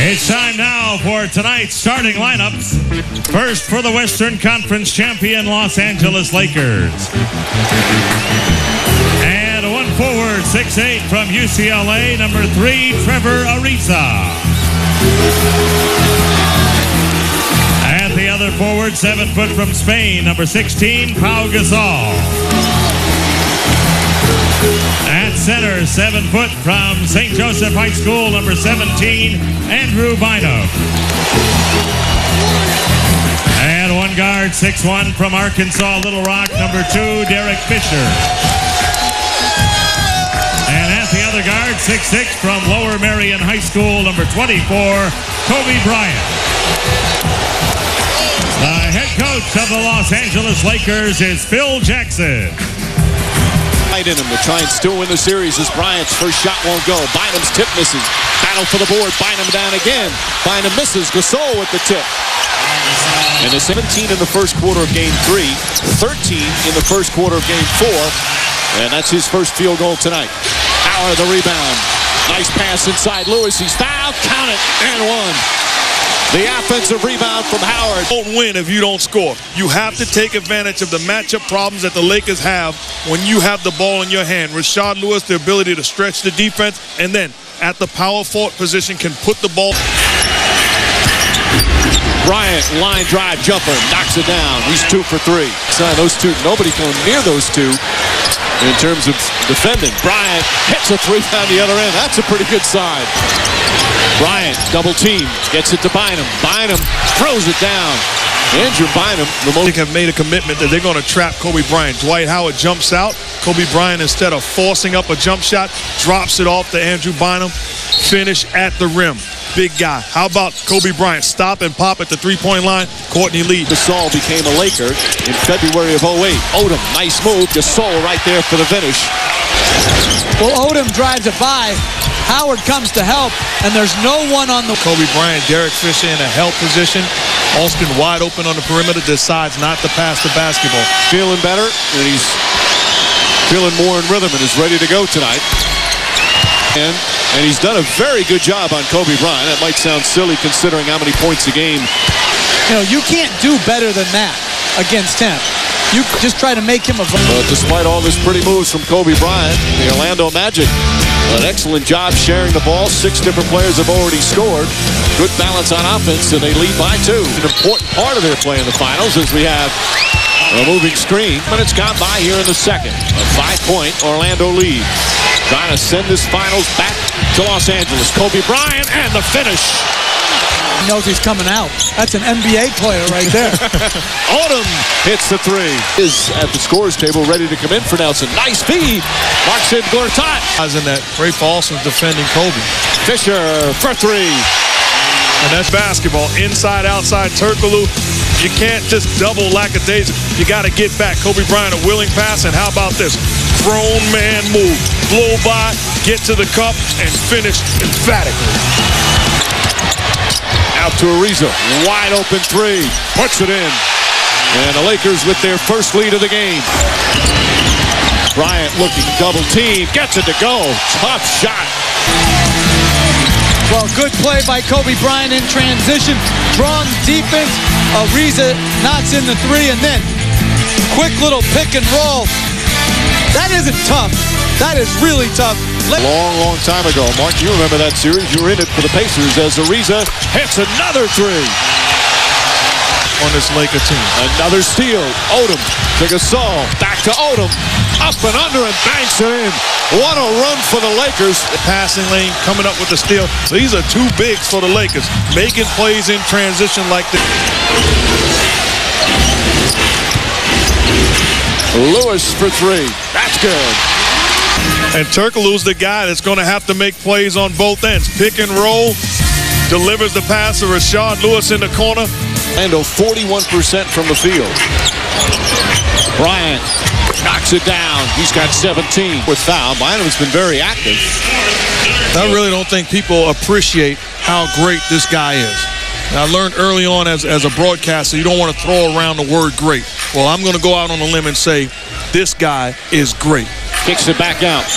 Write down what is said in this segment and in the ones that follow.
It's time now for tonight's starting lineups. First for the Western Conference champion Los Angeles Lakers. And one forward, 6'8" from UCLA, number 3, Trevor Ariza. And the other forward, 7 foot from Spain, number 16, Pau Gasol. At center, 7 foot from St. Joseph High School, number 17, Andrew Bynum. And one guard, 6'1", from Arkansas Little Rock, number 2, Derek Fisher. And at the other guard, 6'6", from Lower Merion High School, number 24, Kobe Bryant. The head coach of the Los Angeles Lakers is Phil Jackson. Right in him to try and still win the series as Bryant's first shot won't go. Bynum's tip misses. Battle for the board. Bynum down again. Bynum misses. Gasol with the tip. And the 17 in the first quarter of Game 3. 13 in the first quarter of Game 4. And that's his first field goal tonight. Howard the rebound. Nice pass inside Lewis. He's fouled. Count it. And one. The offensive rebound from Howard. You don't win if you don't score. You have to take advantage of the matchup problems that the Lakers have when you have the ball in your hand. Rashard Lewis, the ability to stretch the defense, and then at the power forward position can put the ball. Bryant, line drive jumper, knocks it down. He's 2 for 3. Those two, nobody going near those two in terms of defending. Bryant hits a 3 down the other end. That's a pretty good side. Bryant, double team, gets it to Bynum. Bynum throws it down. Andrew Bynum, They have made a commitment that they're going to trap Kobe Bryant. Dwight Howard jumps out. Kobe Bryant, instead of forcing up a jump shot, drops it off to Andrew Bynum. Finish at the rim. Big guy. How about Kobe Bryant? Stop and pop at the three-point line. Courtney Lee. Gasol became a Laker in February of 08. Odom, nice move. Gasol right there for the finish. Well, Odom drives it by. Howard comes to help, and there's no one on the... Kobe Bryant, Derek Fisher in a help position. Austin wide open on the perimeter, decides not to pass the basketball. Feeling better, and he's feeling more in rhythm and is ready to go tonight. And he's done a very good job on Kobe Bryant. That might sound silly considering how many points a game. You know, you can't do better than that against him. You just try to make him a... But despite all this pretty moves from Kobe Bryant, the Orlando Magic, an excellent job sharing the ball. 6 different players have already scored. Good balance on offense, and they lead by 2. An important part of their play in the finals as we have a moving screen. Minutes gone by here in the second. A 5-point Orlando lead. Trying to send this finals back to Los Angeles. Kobe Bryant and the finish. He knows he's coming out. That's an NBA player right there. Odom hits the 3. Is at the scorer's table ready to come in for Nelson. Nice feed. Marks in Gortat. In that, Ray Paulson's defending Kobe. Fisher for 3. And that's basketball. Inside, outside, Turkoglu. You can't just double lackadaisical. You got to get back. Kobe Bryant, a willing pass, and how about this? Grown man move. Blow by, get to the cup, and finish emphatically. Out to Ariza. Wide open 3. Puts it in. And the Lakers with their first lead of the game. Bryant looking double team. Gets it to go. Tough shot. Well, good play by Kobe Bryant in transition. Strong defense. Ariza knocks in the 3, and then quick little pick and roll. That isn't tough. That is really tough. Long time ago. Mark, you remember that series. You were in it for the Pacers as Ariza hits another 3. On this Laker team. Another steal. Odom to Gasol. Back to Odom. Up and under and banks it in. What a run for the Lakers. The passing lane coming up with the steal. These are 2 bigs for the Lakers. Making plays in transition like this. Lewis for 3. That's good. And Turkoglu's the guy that's going to have to make plays on both ends. Pick and roll. Delivers the pass to Rashard Lewis in the corner. And 41% from the field. Bryant knocks it down. He's got 17 with foul. Bynum's been very active. I really don't think people appreciate how great this guy is. And I learned early on as a broadcaster, you don't want to throw around the word great. Well, I'm going to go out on a limb and say, this guy is great. Kicks it back out.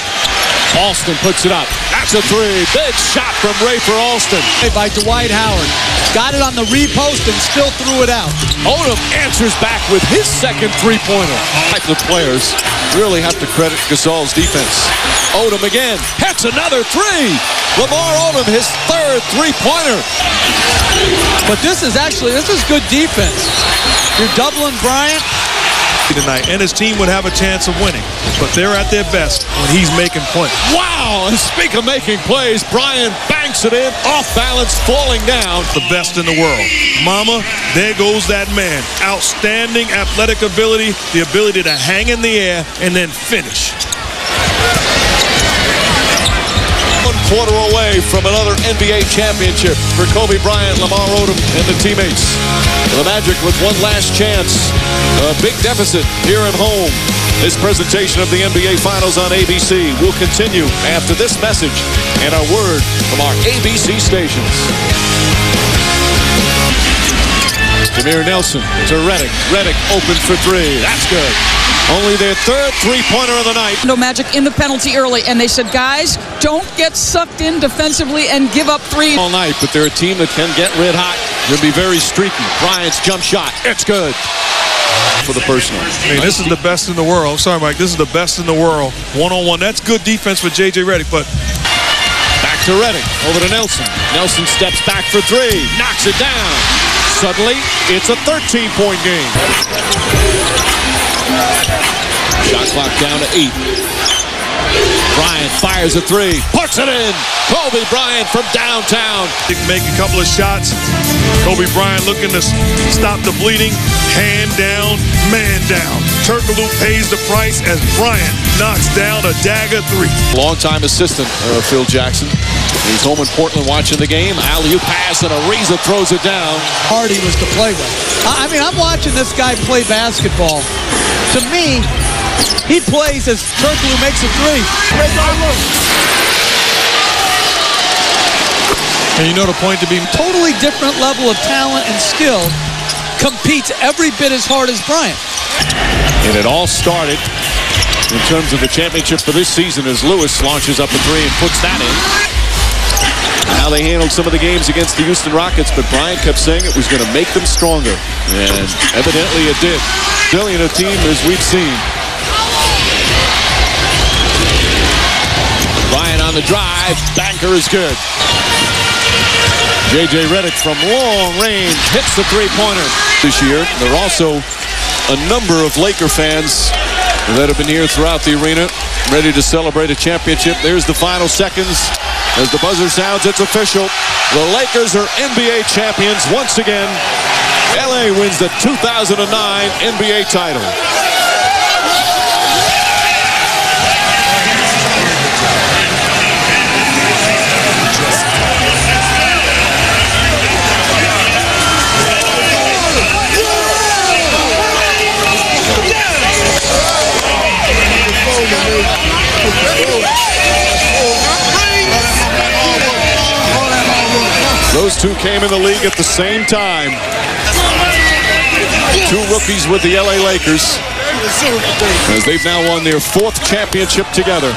Alston puts it up. That's That's a three. Big shot from Rafer Alston. By Dwight Howard. Got it on the repost and still threw it out. Odom answers back with his second three-pointer. The players really have to credit Gasol's defense. Odom again. Hits another three. Lamar Odom, his third three-pointer. But this is good defense. You're doubling Bryant. Tonight, and his team would have a chance of winning, but they're at their best when he's making plays. Wow! And speak of making plays, Bryant banks it in, off balance, falling down. The best in the world. Mama, there goes that man. Outstanding athletic ability, the ability to hang in the air and then finish. 1 quarter away from another NBA championship for Kobe Bryant, Lamar Odom, and the teammates. The Magic with one last chance. A big deficit here at home. This presentation of the NBA Finals on ABC will continue after this message and a word from our ABC stations. Jameer Nelson to Redick. Redick open for three. That's good. Only their third three-pointer of the night. No Magic in the penalty early, and they said, guys, don't get sucked in defensively and give up three. All night, but they're a team that can get red hot. They'll be very streaky. Bryant's jump shot. It's good. For the personal. I mean, this is the best in the world. Sorry, Mike. This is the best in the world. One-on-one. That's good defense for J.J. Redick, but... Back to Redick. Over to Nelson. Nelson steps back for three. Knocks it down. Suddenly, it's a 13-point game. Shot clock down to 8. Bryant fires a three. Puts it in. Kobe Bryant from downtown. They can make a couple of shots. Kobe Bryant looking to stop the bleeding. Hand down, man down. Turkoglu pays the price as Bryant knocks down a dagger three. Longtime assistant Phil Jackson. He's home in Portland watching the game. Alley-oop pass and Ariza throws it down. Hardy was to play with. I mean, I'm watching this guy play basketball. To me, he plays as Turkoglu makes a three. And you know the point to be Totally different level of talent and skill. Competes every bit as hard as Bryant. And it all started in terms of the championship for this season as Lewis launches up a three and puts that in. How they handled some of the games against the Houston Rockets, but Bryant kept saying it was going to make them stronger. And evidently it did. Billy and a team as we've seen. Bryant on the drive. Banker is good. J.J. Redick from long range hits the three-pointer this year. There are also a number of Laker fans that have been here throughout the arena, ready to celebrate a championship. There's the final seconds. As the buzzer sounds, it's official. The Lakers are NBA champions once again. LA wins the 2009 NBA title. Those two came in the league at the same time. Two rookies with the LA Lakers, as they've now won their 4th championship together.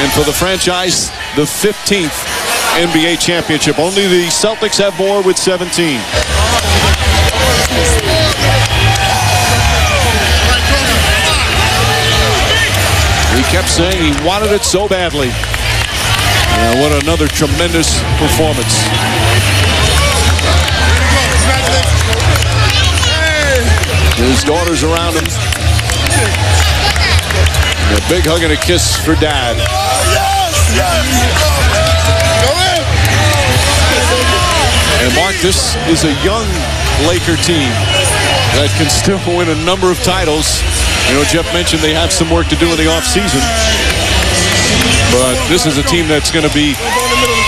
And for the franchise, the 15th NBA championship. Only the Celtics have more with 17. He kept saying he wanted it so badly. What another tremendous performance. His daughters around him. And a big hug and a kiss for Dad. And Mark, this is a young Laker team that can still win a number of titles. You know, Jeff mentioned they have some work to do in the offseason. But this is a team that's going to be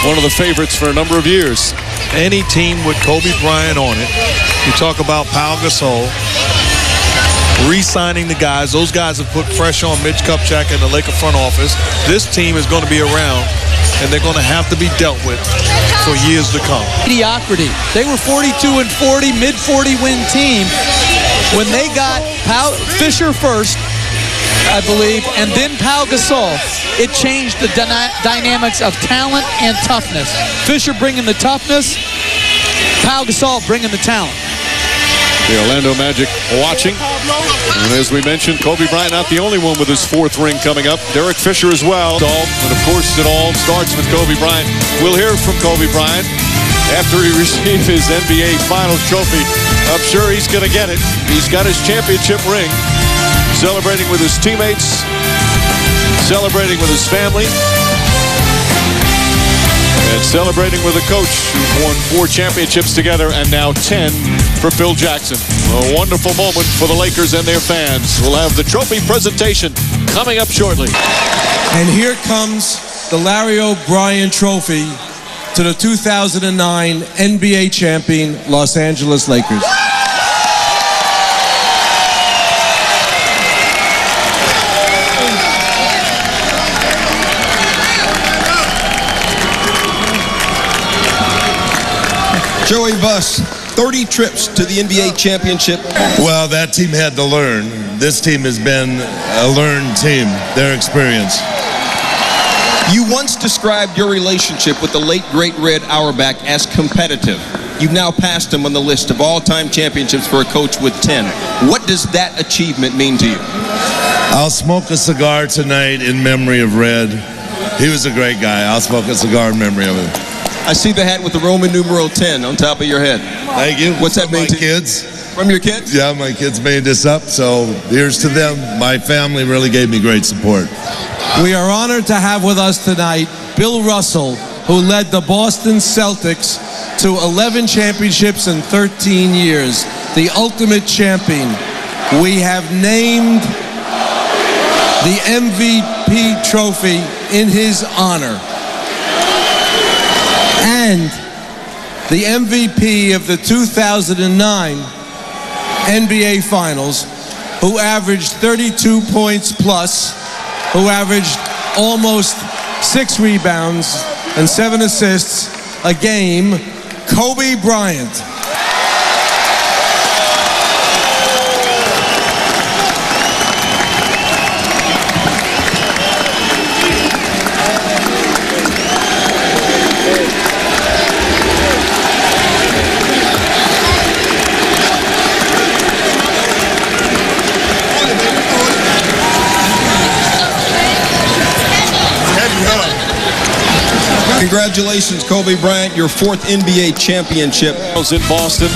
one of the favorites for a number of years. Any team with Kobe Bryant on it, you talk about Pau Gasol, re-signing the guys. Those guys have put pressure on Mitch Kupchak and the Laker front office. This team is going to be around, and they're going to have to be dealt with for years to come. Mediocrity. They were 42-40, mid-40 win team. When they got Fisher first, I believe, and then Pau Gasol. It changed the dynamics of talent and toughness. Fisher bringing the toughness, Pau Gasol bringing the talent. The Orlando Magic watching. And as we mentioned, Kobe Bryant not the only one with his 4th ring coming up. Derek Fisher as well. And of course, it all starts with Kobe Bryant. We'll hear from Kobe Bryant after he received his NBA Finals trophy. I'm sure he's going to get it. He's got his championship ring. Celebrating with his teammates. Celebrating with his family. And celebrating with a coach who won 4 championships together and now 10 for Phil Jackson. A wonderful moment for the Lakers and their fans. We'll have the trophy presentation coming up shortly. And here comes the Larry O'Brien Trophy to the 2009 NBA champion Los Angeles Lakers. Joey Buss, 30 trips to the NBA championship. Well, that team had to learn. This team has been a learned team, their experience. You once described your relationship with the late, great Red Auerbach as competitive. You've now passed him on the list of all-time championships for a coach with 10. What does that achievement mean to you? I'll smoke a cigar tonight in memory of Red. He was a great guy. I'll smoke a cigar in memory of him. I see the hat with the Roman numeral 10 on top of your head. Thank you. What's that mean to kids? From your kids? Yeah, my kids made this up, so here's to them. My family really gave me great support. We are honored to have with us tonight Bill Russell, who led the Boston Celtics to 11 championships in 13 years, the ultimate champion. We have named the MVP trophy in his honor. And the MVP of the 2009 NBA Finals, who averaged 32 points plus, who averaged almost 6 rebounds and 7 assists a game, Kobe Bryant. Congratulations, Kobe Bryant, your 4th NBA championship. In Boston,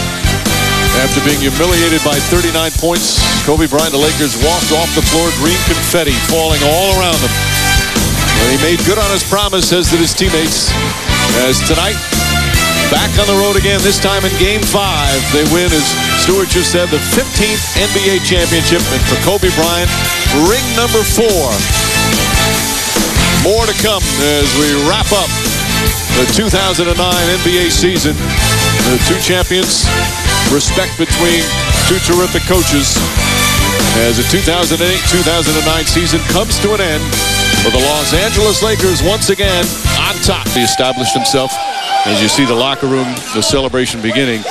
after being humiliated by 39 points, Kobe Bryant, the Lakers, walked off the floor, green confetti falling all around him. Well, he made good on his promise, as did his teammates. As tonight, back on the road again, this time in Game 5, they win, as Stuart just said, the 15th NBA championship, and for Kobe Bryant, ring number 4. More to come as we wrap up the 2009 NBA season. The 2 champions, respect between 2 terrific coaches, as the 2008-2009 season comes to an end with the Los Angeles Lakers once again on top. He established himself, as you see the locker room, the celebration beginning,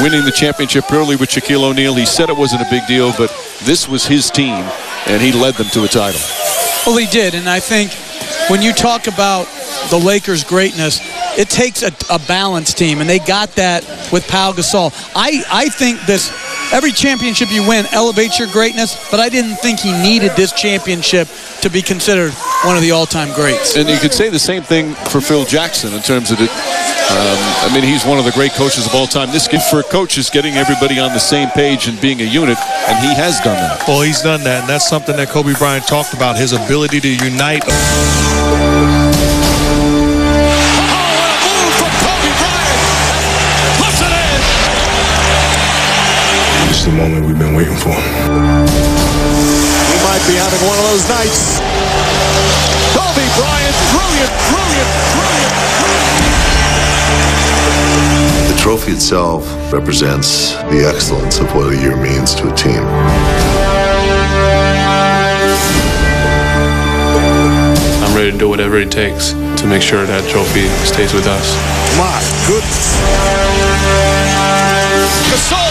winning the championship early with Shaquille O'Neal. He said it wasn't a big deal, but this was his team, and he led them to a title. Well, he did, and I think when you talk about the Lakers' greatness, it takes a balanced team, and they got that with Pau Gasol. I think every championship you win elevates your greatness, but I didn't think he needed this championship to be considered one of the all-time greats. And you could say the same thing for Phil Jackson in terms of it. I mean, he's one of the great coaches of all time. This gift for a coach is getting everybody on the same page and being a unit, and he has done that. Well, he's done that, and that's something that Kobe Bryant talked about, his ability to unite. It's the moment we've been waiting for. He might be having one of those nights. Kobe Bryant, brilliant, brilliant, brilliant, brilliant. The trophy itself represents the excellence of what a year means to a team. I'm ready to do whatever it takes to make sure that trophy stays with us. My goodness. Gasol